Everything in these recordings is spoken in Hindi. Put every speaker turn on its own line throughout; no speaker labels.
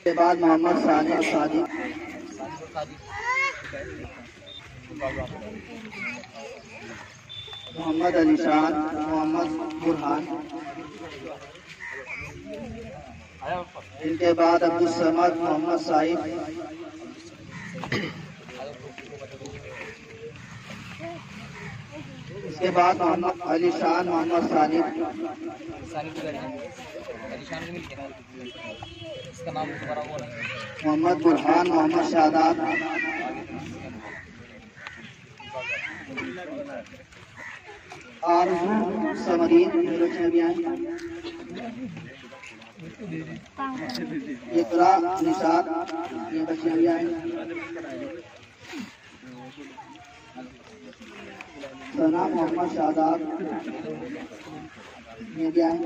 के बाद मोहम्मद सादिक, मोहम्मद अलीशान, मोहम्मद बुरहान। इनके बाद अब्दुल समद, मोहम्मद साइफ। इसके बाद मोहम्मद अलीशान, मोहम्मद सानिफ। मोहम्मद बुरहान, मोहम्मद शादाब। आरज़ू समरीन, इकरा निसार, ये बच्चियां भी आए। सना मोहम्मद शादाब, ये भी आए।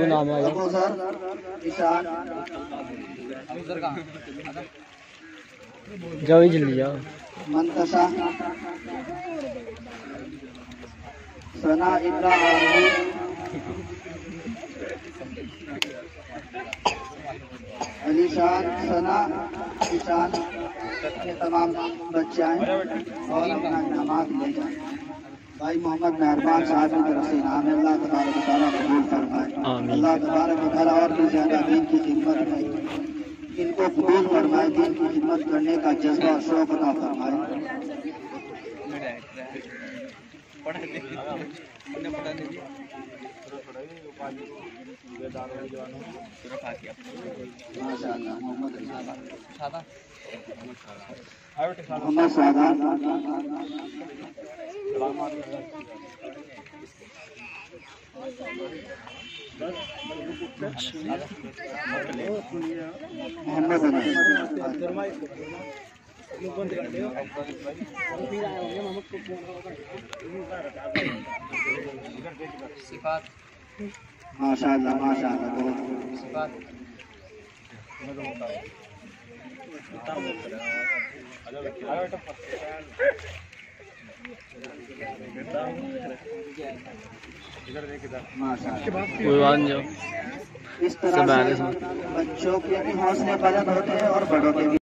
नाम है ईशान।
जाओ जल्दी जाओ।
मंतशा, सना, इकरा, अलीशान, सना, ईशान, ये तमाम बच्चे आए और अपना इनामात ले जाए। भाई मोहम्मद मेहरबान साहब की तरफ से इनाम है। अल्लाह तबारक व तआला कबूल फरमाए। अल्लाह तबारक व तआला और भी ज्यादा दीन की खिदमत में इनको कबूल फरमाए, दीन की खिदमत करने का जज्बा और शौक अता फरमाए। माशाअल्लाह मोहम्मद सादा, मोहम्मद
सिफात,
माशाअल्लाह माशाअल्लाह बहुत
सिफात।
इस तरह से बच्चों के भी हौसले बुलंद होते हैं और बड़ों के भी।